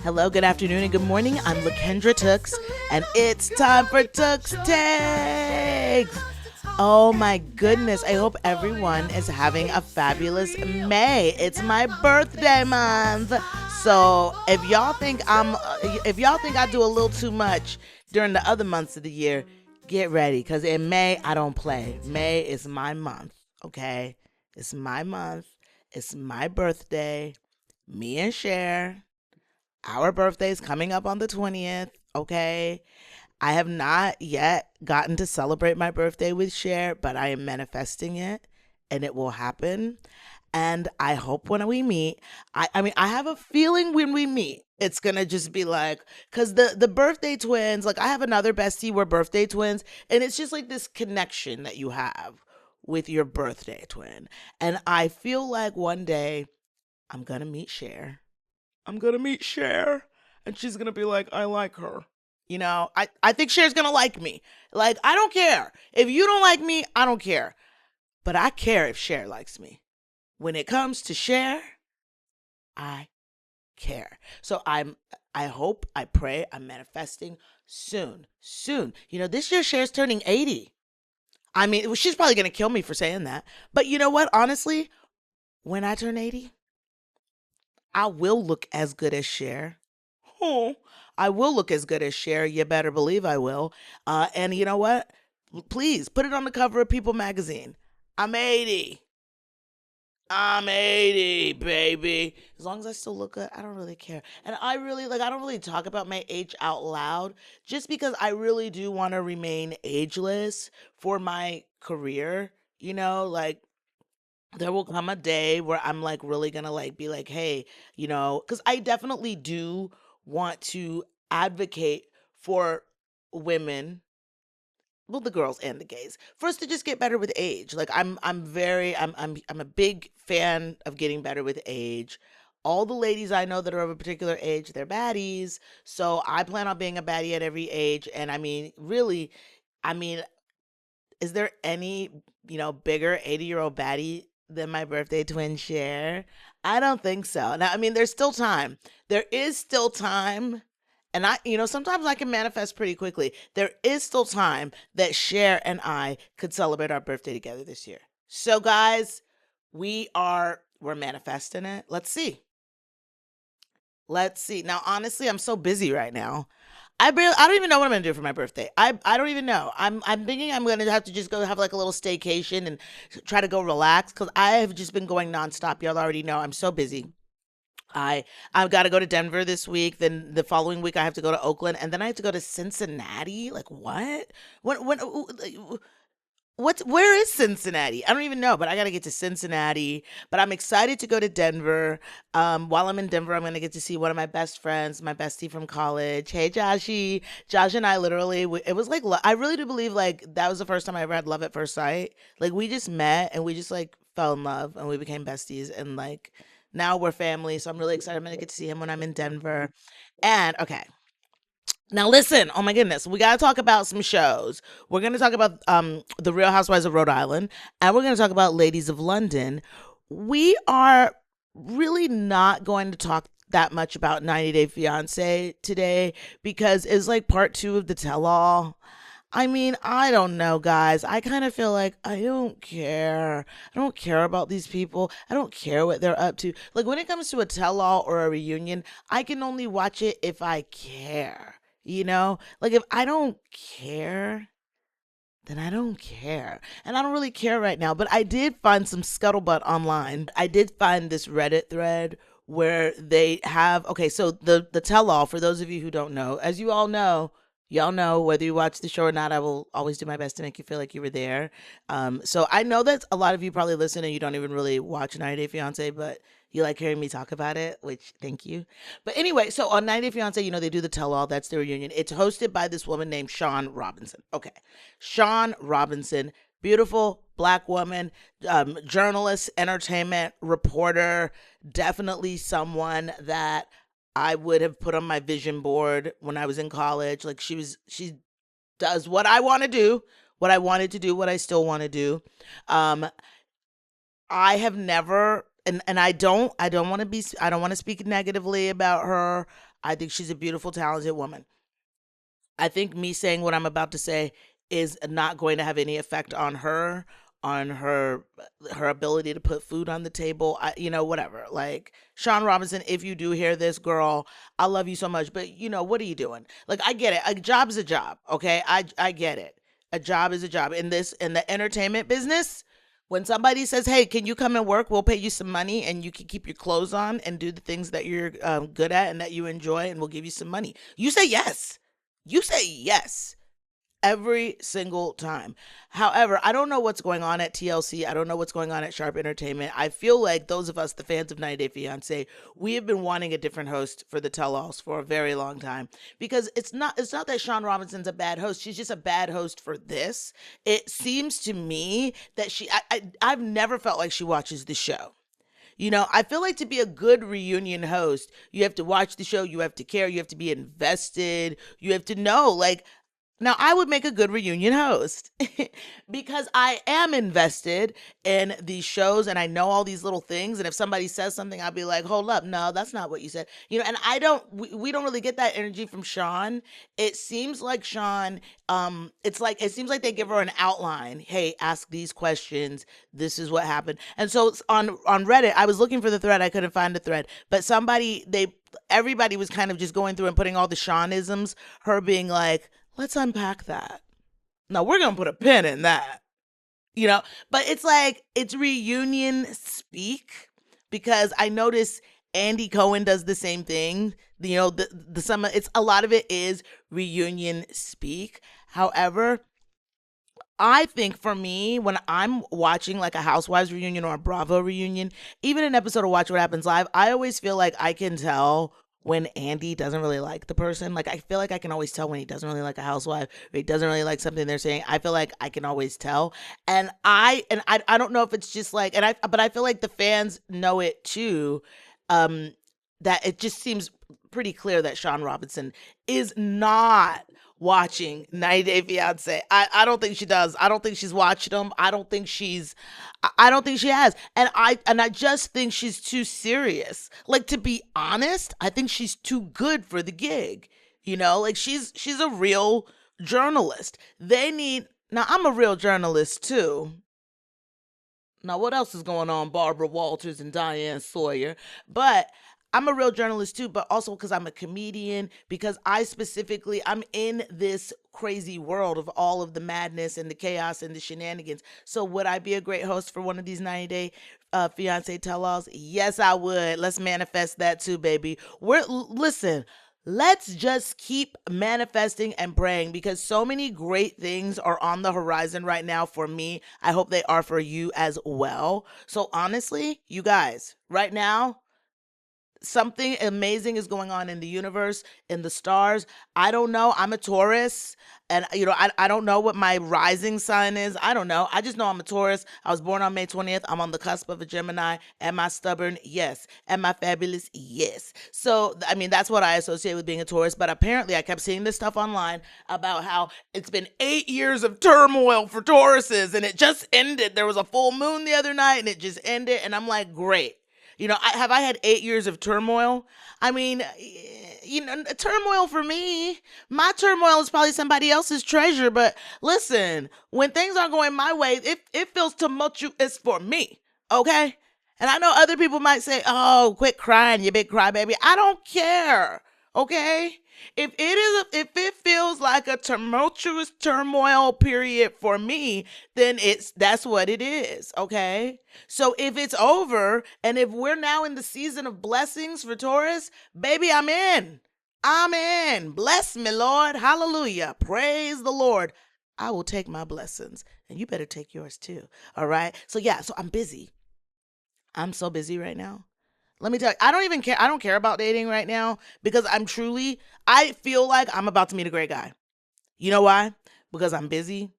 Hello, good afternoon, and good morning. I'm LaKendra Tooks, and it's time for Tooks Takes. Oh my goodness, I hope everyone is having a fabulous May. It's my birthday month. So if y'all think I do a little too much during the other months of the year, get ready, because in May I don't play. May is my month, okay? It's my month. It's my birthday. Me and Cher. Our birthday's coming up on the 20th, okay? I have not yet gotten to celebrate my birthday with Cher, but I am manifesting it, and it will happen. And I hope when we meet, I have a feeling when we meet, it's gonna just be like, cause the birthday twins, like I have another bestie, we're birthday twins, and it's just like this connection that you have with your birthday twin. And I feel like one day I'm gonna meet Cher. And she's gonna be like, I like her. I think Cher's gonna like me. Like, I don't care. If you don't like me, I don't care. But I care if Cher likes me. When it comes to Cher, I care. So I hope, I pray, I'm manifesting soon. This year Cher's turning 80. I mean, she's probably gonna kill me for saying that. But you know what? Honestly, when I turn 80, I will look as good as Cher. Oh, I will look as good as Cher. You better believe I will. And you know what? Please put it on the cover of People magazine. I'm 80. I'm 80, baby. As long as I still look good, I don't really care. And I don't really talk about my age out loud just because I really do want to remain ageless for my career. There will come a day where I'm like really gonna like be like, hey, because I definitely do want to advocate for women, well, the girls and the gays, for us to just get better with age. Like I'm a big fan of getting better with age. All the ladies I know that are of a particular age, they're baddies. So I plan on being a baddie at every age. And I mean, really, I mean, is there any, bigger 80-year-old baddie than my birthday twin Cher? I don't think so. Now, I mean, there's still time. There is still time. And sometimes I can manifest pretty quickly. There is still time that Cher and I could celebrate our birthday together this year. So guys, we're manifesting it. Let's see. Now, honestly, I'm so busy right now. I don't even know what I'm gonna do for my birthday. I don't even know. I'm thinking I'm gonna have to just go have like a little staycation and try to go relax, because I have just been going nonstop. Y'all already know I'm so busy. I've got to go to Denver this week. Then the following week I have to go to Oakland, and then I have to go to Cincinnati. Like what? Where is Cincinnati? I don't even know, but I got to get to Cincinnati. But I'm excited to go to Denver. While I'm in Denver, I'm going to get to see one of my best friends, my bestie from college. Hey, Joshie. Josh and I literally, it was like, I really do believe like that was the first time I ever had love at first sight. Like we just met and we just like fell in love and we became besties, and like now we're family. So I'm really excited. I'm going to get to see him when I'm in Denver. And okay. Now listen, oh my goodness, we got to talk about some shows. We're going to talk about The Real Housewives of Rhode Island, and we're going to talk about Ladies of London. We are really not going to talk that much about 90 Day Fiance today because it's like part 2 of the tell-all. I mean, I don't know, guys. I kind of feel like I don't care. I don't care about these people. I don't care what they're up to. Like when it comes to a tell-all or a reunion, I can only watch it if I care. Like if I don't care, then I don't care. And I don't really care right now. But I did find some scuttlebutt online. I did find this Reddit thread where they have, okay, so the tell-all, for those of you who don't know, as you all know, y'all know whether you watch the show or not, I will always do my best to make you feel like you were there. So I know that a lot of you probably listen and you don't even really watch 90 Day Fiance, but you like hearing me talk about it, which thank you. But anyway, so on 90 Day Fiance, they do the tell-all. That's their reunion. It's hosted by this woman named Shaun Robinson. Okay. Shaun Robinson, beautiful Black woman, journalist, entertainment reporter, definitely someone that I would have put on my vision board when I was in college. Like she does what I want to do, what I wanted to do, what I still want to do. I have never, and I don't want to speak negatively about her. I think she's a beautiful, talented woman. I think me saying what I'm about to say is not going to have any effect on her ability to put food on the table. Whatever. Like Shaun Robinson, if you do hear this, girl, I love you so much, but what are you doing? Like I get it. A job is a job, okay? I get it. A job is a job. In the entertainment business, when somebody says, "Hey, can you come and work? We'll pay you some money, and you can keep your clothes on and do the things that you're good at and that you enjoy, and we'll give you some money." You say yes. You say yes every single time. However, I don't know what's going on at TLC. I don't know what's going on at Sharp Entertainment. I feel like those of us, the fans of 90 Day Fiance, we have been wanting a different host for the tell-alls for a very long time because it's not that Shaun Robinson's a bad host. She's just a bad host for this. It seems to me that I've never felt like she watches the show. I feel like to be a good reunion host, you have to watch the show, you have to care, you have to be invested, you have to know. Like, now, I would make a good reunion host because I am invested in these shows and I know all these little things. And if somebody says something, I'll be like, hold up, no, that's not what you said. And we don't really get that energy from Shaun. It seems like Shaun, it seems like they give her an outline. Hey, ask these questions. This is what happened. And so on Reddit, I was looking for the thread. I couldn't find the thread, but everybody was kind of just going through and putting all the Shaunisms, her being like, let's unpack that. Now we're going to put a pin in that, but it's like, it's reunion speak because I notice Andy Cohen does the same thing. The summer, it's a lot of it is reunion speak. However, I think for me, when I'm watching like a Housewives reunion or a Bravo reunion, even an episode of Watch What Happens Live, I always feel like I can tell when Andy doesn't really like the person. Like I feel like I can always tell when he doesn't really like a housewife or he doesn't really like something they're saying. I feel like I can always tell. And I don't know if it's just like, but I feel like the fans know it too. That it just seems pretty clear that Shaun Robinson is not watching 90 Day Fiance. I don't think she does. I don't think she's watched them. I don't think she has. And I just think she's too serious. Like, to be honest, I think she's too good for the gig. Like she's a real journalist. Now I'm a real journalist too. Now, what else is going on, Barbara Walters and Diane Sawyer? But I'm a real journalist too, but also because I'm a comedian, because I'm in this crazy world of all of the madness and the chaos and the shenanigans. So would I be a great host for one of these 90 Day Fiance tell-alls? Yes, I would. Let's manifest that too, baby. Listen, let's just keep manifesting and praying because so many great things are on the horizon right now for me. I hope they are for you as well. So honestly, you guys, right now, something amazing is going on in the universe, in the stars. I don't know. I'm a Taurus. And, I don't know what my rising sign is. I don't know. I just know I'm a Taurus. I was born on May 20th. I'm on the cusp of a Gemini. Am I stubborn? Yes. Am I fabulous? Yes. So, I mean, that's what I associate with being a Taurus. But apparently, I kept seeing this stuff online about how it's been 8 years of turmoil for Tauruses. And it just ended. There was a full moon the other night and it just ended. And I'm like, great. Have I had 8 years of turmoil? I mean, turmoil for me. My turmoil is probably somebody else's treasure. But listen, when things aren't going my way, it feels tumultuous for me. Okay? And I know other people might say, oh, quit crying, you big crybaby. I don't care. Okay? If it feels like a tumultuous turmoil period for me, then that's what it is, okay? So if it's over and if we're now in the season of blessings for Taurus, baby, I'm in. I'm in. Bless me, Lord. Hallelujah. Praise the Lord. I will take my blessings and you better take yours too. All right? So I'm busy. I'm so busy right now. Let me tell you, I don't even care. I don't care about dating right now because I feel like I'm about to meet a great guy. You know why? Because I'm busy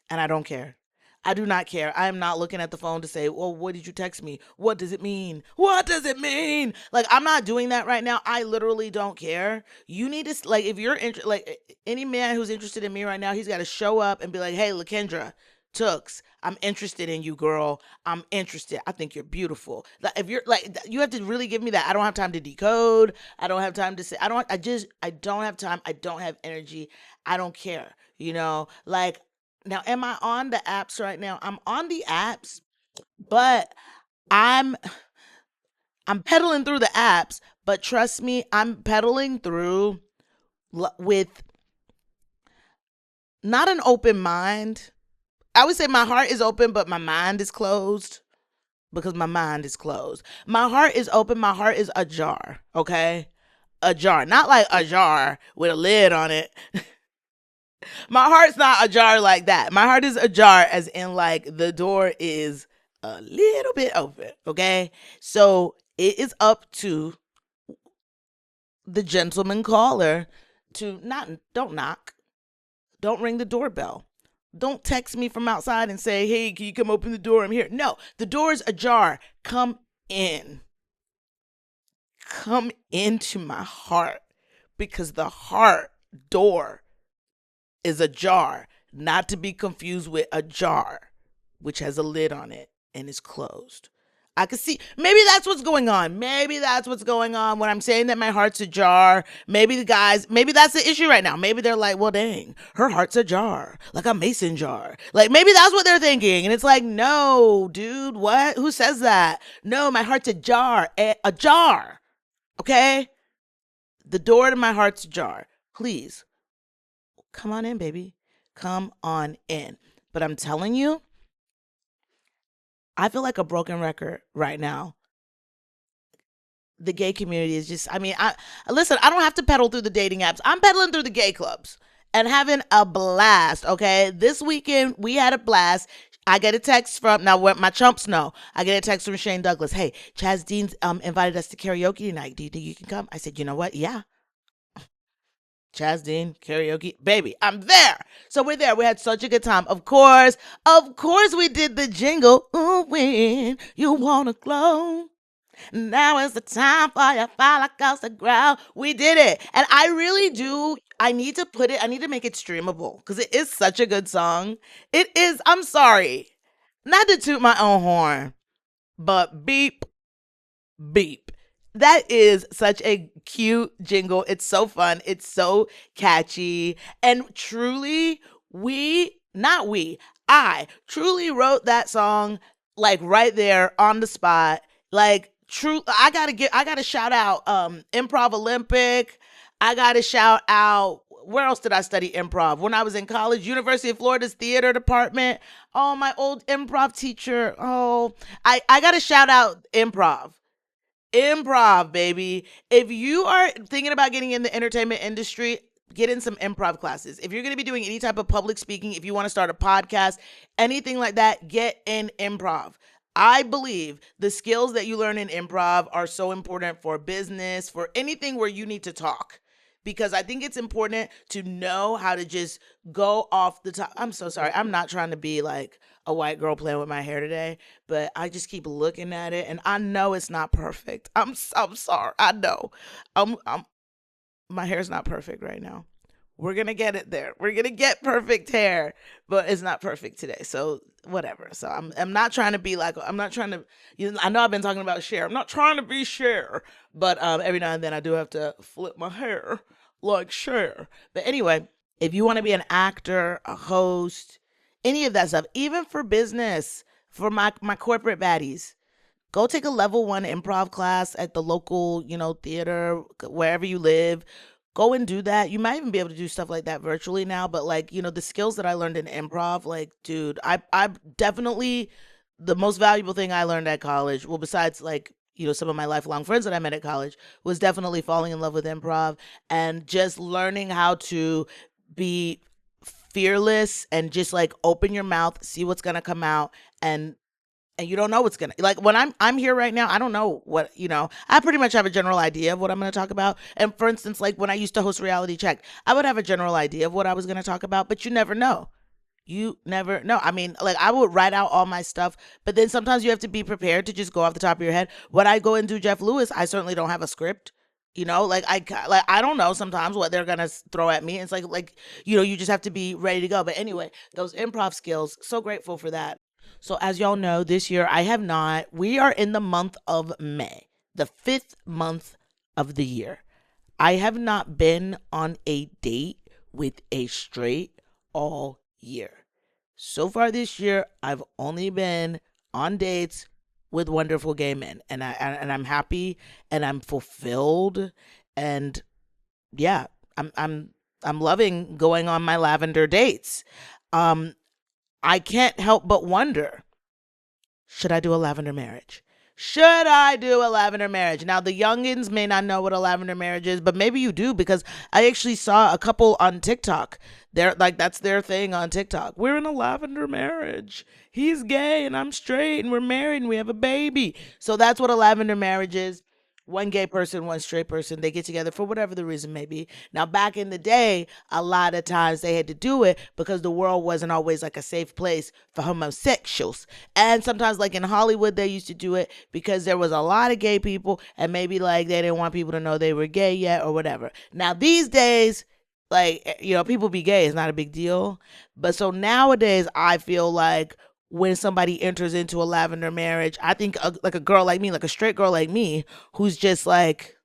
and I don't care. I do not care. I am not looking at the phone to say, well, what did you text me? What does it mean? What does it mean? Like, I'm not doing that right now. I literally don't care. You need to, like, if you're, like, any man who's interested in me right now, he's got to show up and be like, hey, LaKendra, Tooks, I'm interested in you, girl. I'm interested. I think you're beautiful. Like, if you're like, you have to really give me that. I don't have time to decode. I don't have time to say, I don't have time. I don't have energy. I don't care. Like, now, am I on the apps right now? I'm on the apps, but I'm I'm pedaling through the apps, but trust me, I'm pedaling through with not an open mind. I would say my heart is open, but my mind is closed because my mind is closed. My heart is open. My heart is ajar. Okay. Ajar. Not like a jar with a lid on it. My heart's not ajar like that. My heart is ajar as in like the door is a little bit open. Okay. So it is up to the gentleman caller to not, don't knock. Don't ring the doorbell. Don't text me from outside and say, hey, can you come open the door? I'm here. No, the door is ajar. Come in. Come into my heart because the heart door is ajar, not to be confused with a jar, which has a lid on it and is closed. I could see, maybe that's what's going on. Maybe that's what's going on when I'm saying that my heart's ajar. Maybe the guys, maybe that's the issue right now. Maybe they're like, well, dang, her heart's ajar, like a mason jar. Like, maybe that's what they're thinking. And it's like, no, dude, what? Who says that? No, my heart's ajar, ajar. Okay? The door to my heart's ajar. Please, come on in, baby. Come on in. But I'm telling you, I feel like a broken record right now. The gay community is just, I mean, listen, I don't have to pedal through the dating apps. I'm pedaling through the gay clubs and having a blast, okay? This weekend, we had a blast. I get a text from, now what my chumps know, I get a text from Shane Douglas. Hey, Chaz Dean's invited us to karaoke tonight. Do you think you can come? I said, you know what? Yeah. Chaz Dean, karaoke, baby, I'm there. So we're there. We had such a good time. Of course, we did the jingle. Ooh, when you wanna glow. Now is the time for your fire like us to growl. We did it. And I really do. I need to put it, I need to make it streamable because it is such a good song. It is, I'm sorry, not to toot my own horn, but beep, beep. That is such a cute jingle. It's so fun. It's so catchy. And truly, I truly wrote that song like right there on the spot. Like, true, I gotta shout out Improv Olympic. I gotta shout out, where else did I study improv? When I was in college, University of Florida's theater department. Oh, my old improv teacher. Oh, I gotta shout out improv. Improv, baby. If you are thinking about getting in the entertainment industry, get in some improv classes. If you're going to be doing any type of public speaking, if you want to start a podcast, anything like that, get in improv. I believe the skills that you learn in improv are so important for business, for anything where you need to talk. Because I think it's important to know how to just go off the top. I'm so sorry. I'm not trying to be like a white girl playing with my hair today, but I just keep looking at it and I know it's not perfect. I'm sorry. I know. I'm my hair's not perfect right now. We're going to get it there. We're going to get perfect hair, but it's not perfect today. So whatever. So I'm not trying to be like, I'm not trying to, I know I've been talking about Cher. I'm not trying to be Cher, but every now and then I do have to flip my hair like Cher. But anyway, if you want to be an actor, a host, any of that stuff, even for business, for my corporate baddies, go take a level 1 improv class at the local, theater, wherever you live. Go and do that. You might even be able to do stuff like that virtually now, but like, the skills that I learned in improv, like, dude, I definitely, the most valuable thing I learned at college, well, besides like, some of my lifelong friends that I met at college, was definitely falling in love with improv and just learning how to be fearless and just like open your mouth, see what's going to come out, and you don't know what's gonna, like, when I'm here right now, I don't know what, I pretty much have a general idea of what I'm gonna talk about. And for instance, like when I used to host Reality Check, I would have a general idea of what I was gonna talk about, but you never know. You never know. I mean, like, I would write out all my stuff, but then sometimes you have to be prepared to just go off the top of your head. When I go and do Jeff Lewis, I certainly don't have a script. Like I don't know sometimes what they're gonna throw at me. It's like you just have to be ready to go. But anyway, those improv skills, so grateful for that. So as y'all know, this year I have not. We are in the month of May, the fifth month of the year. I have not been on a date with a straight all year. So far this year, I've only been on dates with wonderful gay men, and I'm happy and I'm fulfilled, and yeah, I'm loving going on my lavender dates. Um, I can't help but wonder, should I do a lavender marriage? Should I do a lavender marriage? Now, the youngins may not know what a lavender marriage is, but maybe you do because I actually saw a couple on TikTok. They're like, that's their thing on TikTok. We're in a lavender marriage. He's gay and I'm straight and we're married and we have a baby. So that's what a lavender marriage is. One gay person, one straight person, they get together for whatever the reason may be. Now, back in the day, a lot of times they had to do it because the world wasn't always like a safe place for homosexuals. And sometimes, like in Hollywood, they used to do it because there was a lot of gay people and maybe like they didn't want people to know they were gay yet or whatever. Now, these days, people be gay is not a big deal. But so nowadays, I feel like when somebody enters into a lavender marriage, I think like a girl like me, like a straight girl like me, who's just like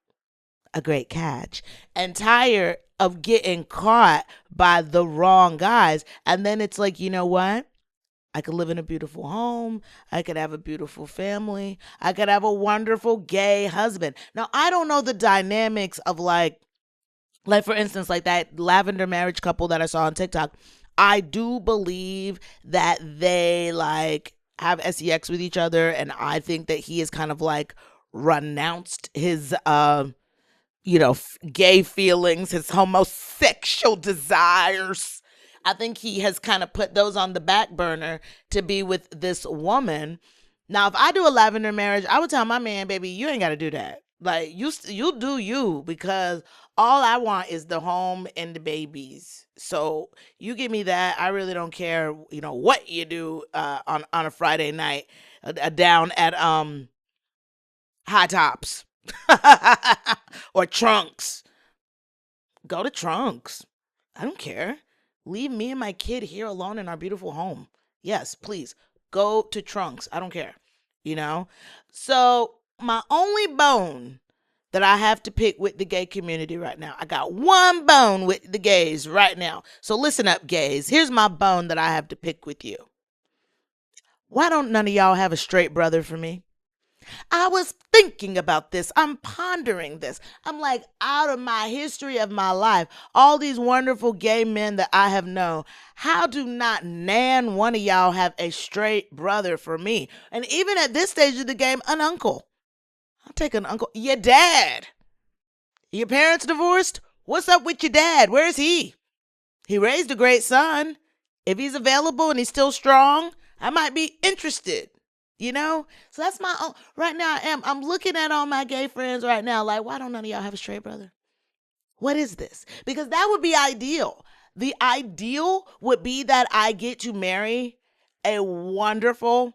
a great catch and tired of getting caught by the wrong guys. And then it's like, you know what? I could live in a beautiful home. I could have a beautiful family. I could have a wonderful gay husband. Now, I don't know the dynamics of like for instance, like that lavender marriage couple that I saw on TikTok. I do believe that they like have sex with each other, and I think that he is kind of like renounced his gay feelings, his homosexual desires. I think he has kind of put those on the back burner to be with this woman. Now, if I do a lavender marriage, I would tell my man, baby, you ain't got to do that. Like you do you, because all I want is the home and the babies. So you give me that. I really don't care, what you do on a Friday night down at High Tops or Trunks. Go to Trunks. I don't care. Leave me and my kid here alone in our beautiful home. Yes, please. Go to Trunks. I don't care. You know? So, my only bone that I have to pick with the gay community right now. I got one bone with the gays right now. So, listen up, gays. Here's my bone that I have to pick with you. Why don't none of y'all have a straight brother for me? I was thinking about this. I'm pondering this. I'm like, out of my history of my life, all these wonderful gay men that I have known, how do not nan one of y'all have a straight brother for me? And even at this stage of the game, an uncle. I'll take an uncle. Your dad. Your parents divorced? What's up with your dad? Where's he? He raised a great son. If he's available and he's still strong, I might be interested. So that's my own. Right now I'm looking at all my gay friends right now like, why don't none of y'all have a straight brother? What is this? Because that would be ideal. The ideal would be that I get to marry a wonderful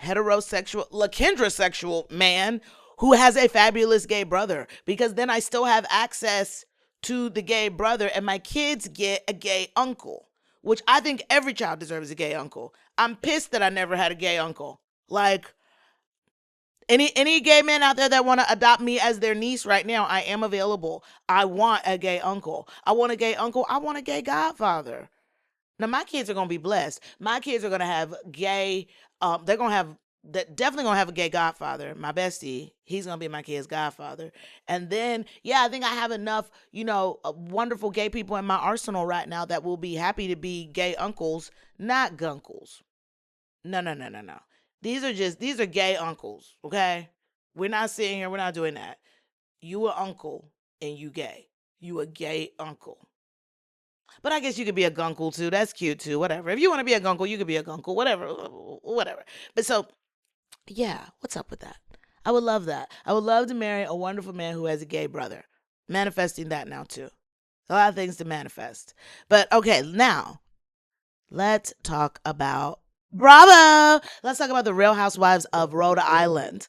heterosexual lakendrasexual man who has a fabulous gay brother, because then I still have access to the gay brother and my kids get a gay uncle, which I think every child deserves a gay uncle. I'm pissed that I never had a gay uncle. Like, any gay men out there that want to adopt me as their niece right now, I am available. I want a gay uncle. I want a gay uncle. I want a gay godfather. Now, my kids are going to be blessed. My kids are going to have gay, they're going to have, definitely going to have a gay godfather. My bestie, he's going to be my kid's godfather. And then, yeah, I think I have enough, wonderful gay people in my arsenal right now that will be happy to be gay uncles, not gunkles. No, no, no, no, no. These are gay uncles, okay? We're not sitting here, we're not doing that. You a uncle and you gay. You a gay uncle. But I guess you could be a gunkle too. That's cute too. Whatever. If you want to be a gunkle, you could be a gunkle. Whatever. Whatever. But so, yeah, what's up with that? I would love that. I would love to marry a wonderful man who has a gay brother. Manifesting that now too. A lot of things to manifest. But okay, now let's talk about Bravo. Let's talk about the Real Housewives of Rhode Island.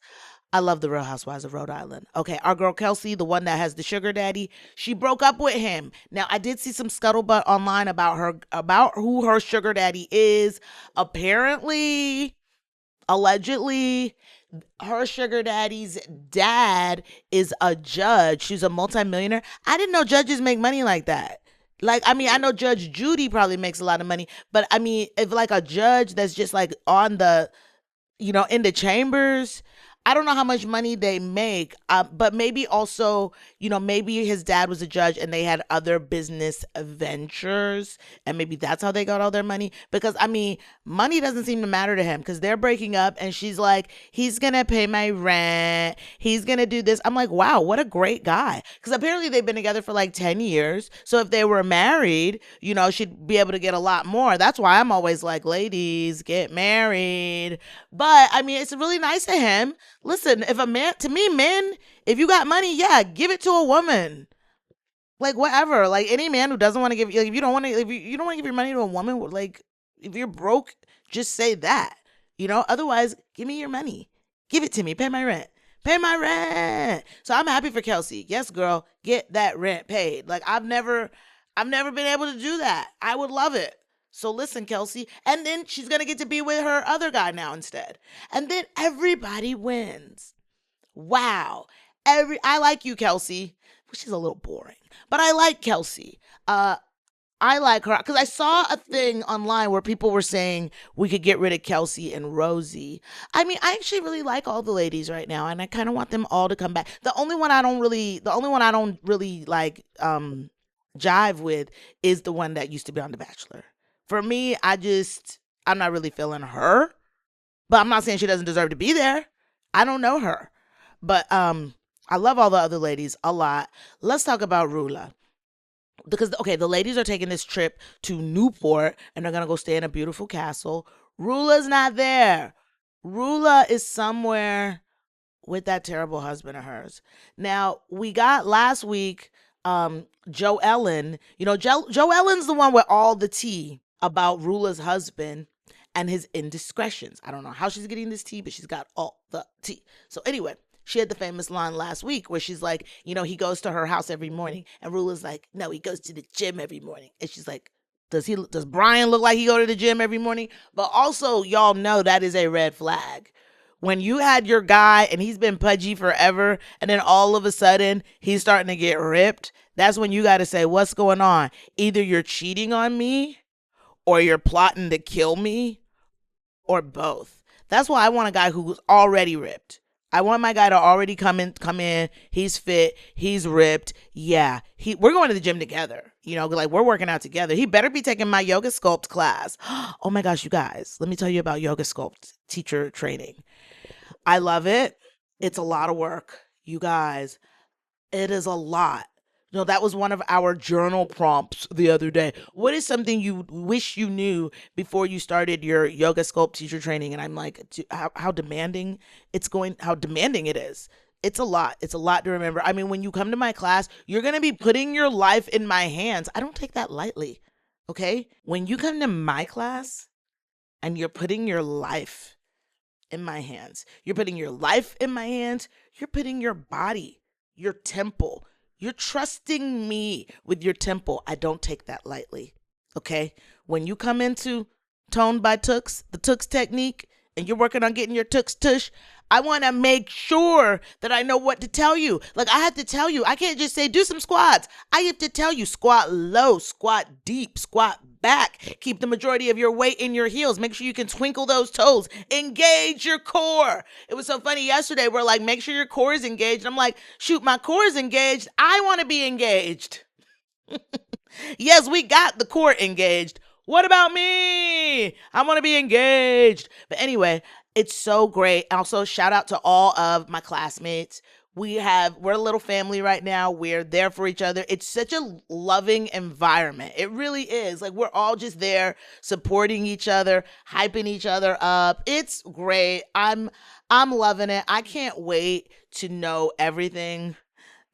I love the Real Housewives of Rhode Island. Okay, our girl Kelsey, the one that has the sugar daddy, she broke up with him. Now I did see some scuttlebutt online about her, about who her sugar daddy is. Apparently, allegedly, her sugar daddy's dad is a judge. She's a multimillionaire. I didn't know judges make money like that. Like, I mean, I know Judge Judy probably makes a lot of money, but I mean, if like a judge that's just like on the, in the chambers. I don't know how much money they make, but maybe also, maybe his dad was a judge and they had other business ventures, and maybe that's how they got all their money. Because, I mean, money doesn't seem to matter to him because they're breaking up and she's like, he's going to pay my rent. He's going to do this. I'm like, wow, what a great guy. Because apparently they've been together for like 10 years. So if they were married, she'd be able to get a lot more. That's why I'm always like, ladies, get married. But I mean, it's really nice of him. Listen, if a man, to me, men, if you got money, yeah, give it to a woman. Like whatever. Like any man who doesn't want to give, like, if you don't want to, if you don't want to give your money to a woman, like if you're broke, just say that. Otherwise, give me your money. Give it to me. Pay my rent. Pay my rent. So I'm happy for Kelsey. Yes, girl, get that rent paid. Like I've never been able to do that. I would love it. So listen, Kelsey. And then she's going to get to be with her other guy now instead. And then everybody wins. Wow. I like you, Kelsey. Well, she's a little boring, but I like Kelsey. I like her because I saw a thing online where people were saying we could get rid of Kelsey and Rosie. I mean, I actually really like all the ladies right now, and I kind of want them all to come back. The only one I don't really like jive with is the one that used to be on The Bachelor. For me, I'm not really feeling her, but I'm not saying she doesn't deserve to be there. I don't know her, but I love all the other ladies a lot. Let's talk about Rula. Because okay, the ladies are taking this trip to Newport and they're gonna go stay in a beautiful castle. Rula's not there. Rula is somewhere with that terrible husband of hers. Now, we got last week Joe Ellen. Joe Ellen's the one with all the tea about Rula's husband and his indiscretions. I don't know how she's getting this tea, but she's got all the tea. So anyway, she had the famous line last week where she's like, he goes to her house every morning. And Rula's like, no, he goes to the gym every morning. And she's like, does Brian look like he go to the gym every morning? But also, y'all know that is a red flag. When you had your guy and he's been pudgy forever, and then all of a sudden he's starting to get ripped, that's when you got to say, what's going on? Either you're cheating on me or you're plotting to kill me or both. That's why I want a guy who's already ripped. I want my guy to already come in. He's fit. He's ripped. Yeah. We're going to the gym together. Like we're working out together. He better be taking my yoga sculpt class. Oh my gosh, you guys, let me tell you about yoga sculpt teacher training. I love it. It's a lot of work. You guys, it is a lot. That was one of our journal prompts the other day. What is something you wish you knew before you started your yoga sculpt teacher training? And I'm like, how demanding how demanding it is. It's a lot. It's a lot to remember. I mean, when you come to my class, you're going to be putting your life in my hands. I don't take that lightly. Okay? When you come to my class and you're putting your life in my hands, you're putting your life in my hands, you're putting your body, your temple, you're trusting me with your temple. I don't take that lightly. Okay? When you come into Tone by Tooks, the Tooks technique, and you're working on getting your Tooks tush, I want to make sure that I know what to tell you. Like I have to tell you, I can't just say do some squats. I have to tell you squat low, squat deep, squat back. Keep the majority of your weight in your heels. Make sure you can twinkle those toes. Engage your core. It was so funny yesterday. We're like, make sure your core is engaged. I'm like, shoot, my core is engaged. I want to be engaged. Yes, we got the core engaged. What about me? I want to be engaged. But anyway, it's so great. Also, shout out to all of my classmates. We're a little family right now. We're there for each other. It's such a loving environment. It really is. Like we're all just there supporting each other, hyping each other up. It's great. I'm loving it. I can't wait to know everything.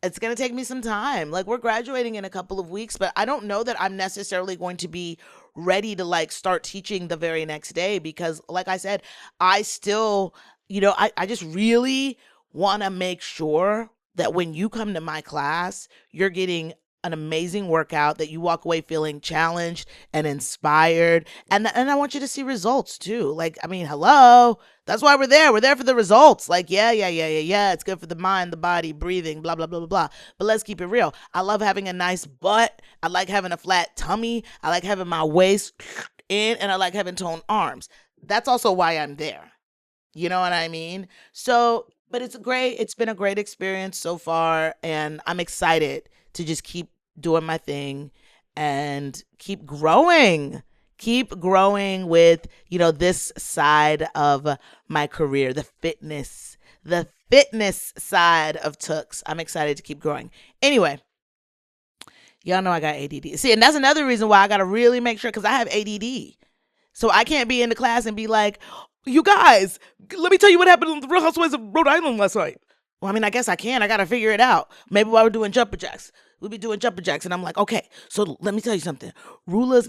It's going to take me some time. Like we're graduating in a couple of weeks, but I don't know that I'm necessarily going to be ready to like start teaching the very next day because like I said, I still, I just really want to make sure that when you come to my class, you're getting an amazing workout, that you walk away feeling challenged and inspired. And I want you to see results too. Like, I mean, hello. That's why we're there. We're there for the results. Like, yeah. It's good for the mind, the body, breathing, blah, blah, blah, blah, blah. But let's keep it real. I love having a nice butt. I like having a flat tummy. I like having my waist in, and I like having toned arms. That's also why I'm there. You know what I mean? So, but it's been a great experience so far, and I'm excited to just keep doing my thing and keep growing with, this side of my career, the fitness side of Tooks. I'm excited to keep growing. Anyway, y'all know I got ADD. See, and that's another reason why I got to really make sure, because I have ADD. So I can't be in the class and be like, you guys, let me tell you what happened on the Real Housewives of Rhode Island last night. Well, I mean, I guess I can. I got to figure it out. Maybe while we're doing jumper jacks. We'll be doing jumper jacks. And I'm like, okay, so let me tell you something. Rula's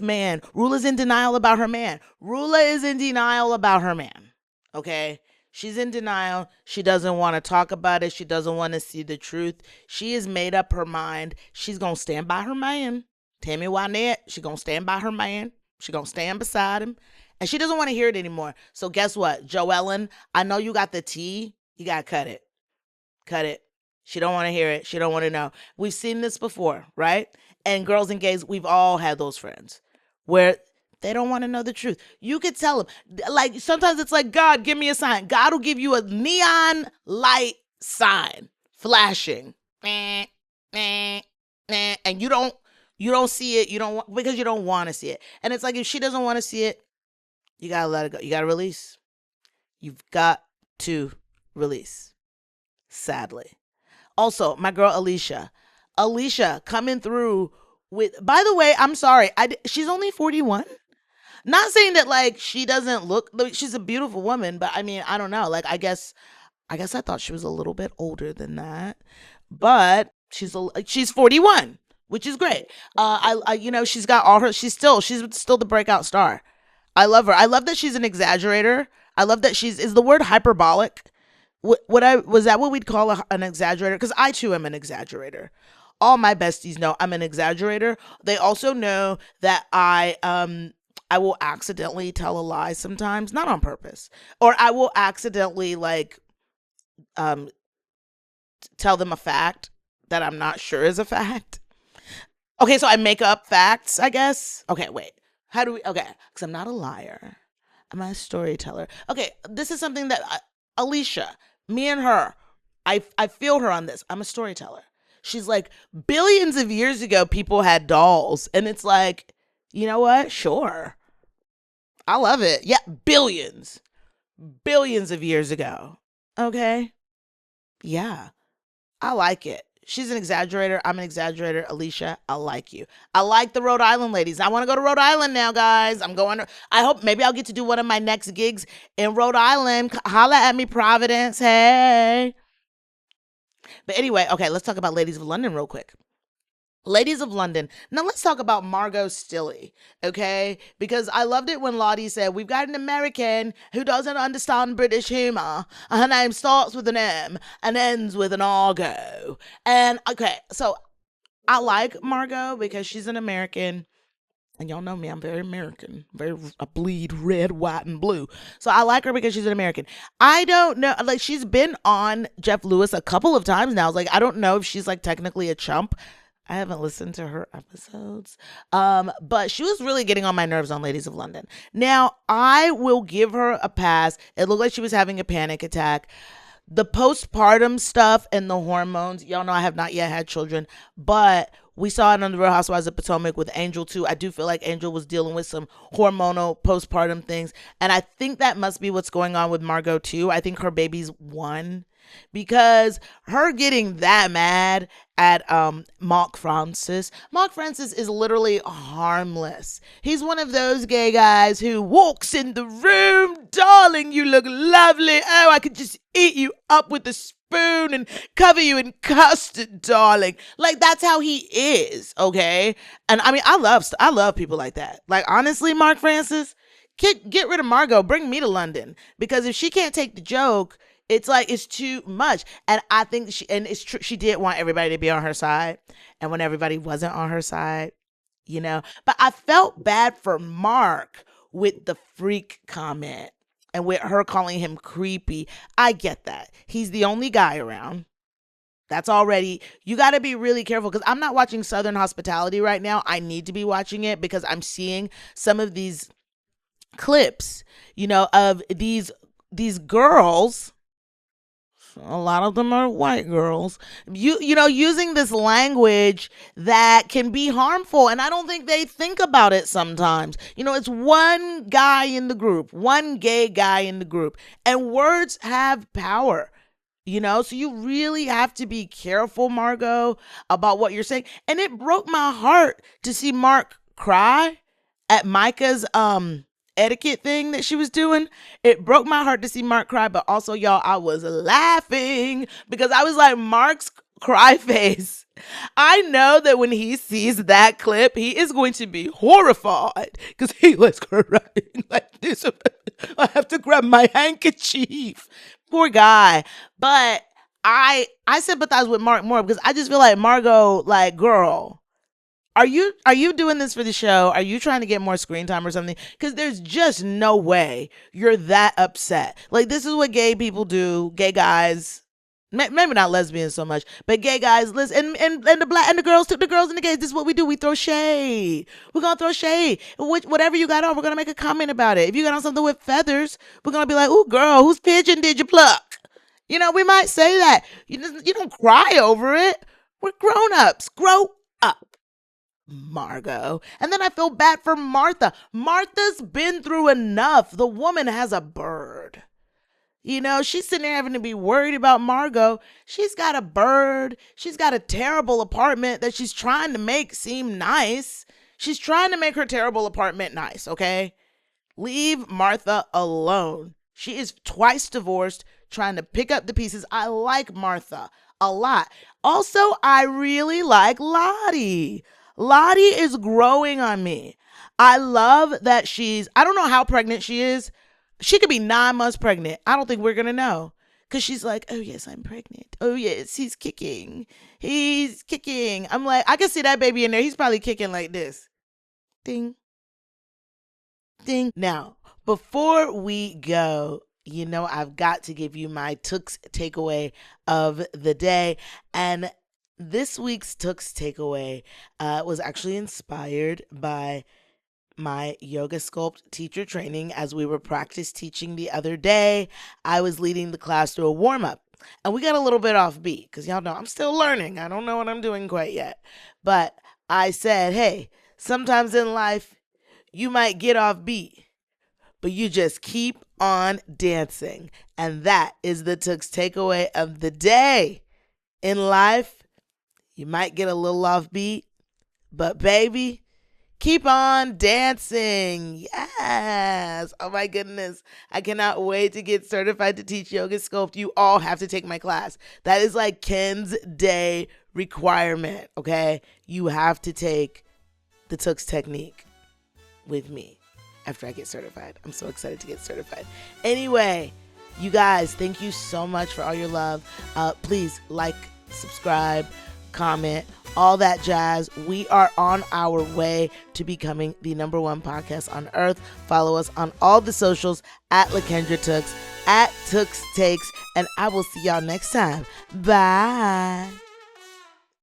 in denial about her man. Rula is in denial about her man. Okay? She's in denial. She doesn't want to talk about it. She doesn't want to see the truth. She has made up her mind. She's going to stand by her man. Tammy Wynette, she's going to stand by her man. She's going to stand beside him. And she doesn't want to hear it anymore. So guess what? Joellen, I know you got the tea. You got to cut it. Cut it. She don't want to hear it. She don't want to know. We've seen this before, right? And girls and gays, we've all had those friends where they don't want to know the truth. You could tell them. Like, sometimes it's like, God, give me a sign. God will give you a neon light sign flashing. And you don't see it. Because you don't want to see it. And it's like, if she doesn't want to see it, you got to let it go. You got to release. You've got to release. Sadly. Also, my girl Alicia coming through with, by the way, I'm sorry, she's only 41. Not saying that like she doesn't look, she's a beautiful woman, but I mean, I don't know. Like, I guess I thought she was a little bit older than that, but she's 41, which is great. She's got all her, she's still the breakout star. I love her. I love that she's an exaggerator. I love that is the word hyperbolic was that what we'd call an exaggerator? Because I too am an exaggerator. All my besties know I'm an exaggerator. They also know that I will accidentally tell a lie sometimes, not on purpose, or I will accidentally tell them a fact that I'm not sure is a fact. Okay, so I make up facts, I guess. Okay, wait. Okay, because I'm not a liar. I'm a storyteller. Okay, this is something that Alicia, me and her, I feel her on this. I'm a storyteller. She's like, billions of years ago, people had dolls. And it's like, you know what? Sure. I love it. Yeah, billions of years ago. Okay. Yeah, I like it. She's an exaggerator. I'm an exaggerator. Alicia, I like you. I like the Rhode Island ladies. I want to go to Rhode Island now, guys. I hope maybe I'll get to do one of my next gigs in Rhode Island. Holla at me, Providence. Hey. But anyway, okay, let's talk about Ladies of London real quick. Ladies of London. Now let's talk about Margot Stilley, okay? Because I loved it when Lottie said, we've got an American who doesn't understand British humor. Her name starts with an M and ends with an Argo. And okay, so I like Margot because she's an American. And y'all know me, I'm very American. I bleed red, white, and blue. So I like her because she's an American. I don't know, like, she's been on Jeff Lewis a couple of times now. Like, I don't know if she's like technically a chump. I haven't listened to her episodes. But she was really getting on my nerves on Ladies of London. Now, I will give her a pass. It looked like she was having a panic attack. The postpartum stuff and the hormones, y'all know I have not yet had children, but we saw it on the Real Housewives of Potomac with Angel too. I do feel like Angel was dealing with some hormonal postpartum things. And I think that must be what's going on with Margot too. I think her baby's 1. Because her getting that mad at Mark Francis. Mark Francis is literally harmless. He's one of those gay guys who walks in the room, darling, you look lovely. Oh, I could just eat you up with a spoon and cover you in custard, darling. Like, that's how he is, okay? And I mean, I love people like that. Like, honestly, Mark Francis, get rid of Margot. Bring me to London. Because if she can't take the joke, It's like it's too much. And I think and it's true, she did want everybody to be on her side. And when everybody wasn't on her side, but I felt bad for Mark with the freak comment and with her calling him creepy. I get that. He's the only guy around. That's already, you got to be really careful, because I'm not watching Southern Hospitality right now. I need to be watching it because I'm seeing some of these clips, of these girls. A lot of them are white girls, using this language that can be harmful. And I don't think they think about it sometimes. It's one guy in the group, one gay guy in the group, and words have power. So you really have to be careful, Margot, about what you're saying. And it broke my heart to see Mark cry at Micah's etiquette thing that she was doing. It broke my heart to see Mark cry, but also, y'all, I was laughing because I was like, Mark's cry face. I know that when he sees that clip, he is going to be horrified because he was crying like this. I have to grab my handkerchief. Poor guy. But I sympathize with Mark more because I just feel like Margot, like, girl, are you doing this for the show? Are you trying to get more screen time or something? Because there's just no way you're that upset. Like, this is what gay people do. Gay guys. Maybe not lesbians so much, but gay guys, listen, and the black and the girls, the girls and the gays, this is what we do. We throw shade. We're going to throw shade. Whatever you got on, we're going to make a comment about it. If you got on something with feathers, we're going to be like, ooh, girl, whose pigeon did you pluck? We might say that. You don't cry over it. We're grown-ups. Grow up, Margot. And then I feel bad for Martha. Martha's been through enough. The woman has a bird. She's sitting there having to be worried about Margot. She's got a bird. She's got a terrible apartment that she's trying to make seem nice. She's trying to make her terrible apartment nice, okay? Leave Martha alone. She is twice divorced, trying to pick up the pieces. I like Martha a lot. Also, I really like Lottie. Lottie is growing on me. I love that I don't know how pregnant she is. She could be 9 months pregnant. I don't think we're going to know. Because she's like, oh, yes, I'm pregnant. Oh, yes, he's kicking. He's kicking. I'm like, I can see that baby in there. He's probably kicking like this. Ding. Ding. Now, before we go, I've got to give you my Tooks takeaway of the day. And this week's Tooks takeaway was actually inspired by my yoga sculpt teacher training. As we were practice teaching the other day, I was leading the class through a warm-up, and we got a little bit off beat because y'all know I'm still learning. I don't know what I'm doing quite yet, but I said, hey, sometimes in life you might get off beat, but you just keep on dancing. And that is the Tooks takeaway of the day. In life, you might get a little off beat, but baby, keep on dancing. Yes. Oh my goodness. I cannot wait to get certified to teach yoga sculpt. You all have to take my class. That is like Ken's day requirement. Okay. You have to take the Tooks technique with me after I get certified. I'm so excited to get certified. Anyway, you guys, thank you so much for all your love. Please like, subscribe, comment, all that jazz. We are on our way to becoming the #1 podcast on earth. Follow us on all the socials at LaKendra Tooks, at Tooks Takes, and I will see y'all next time. Bye.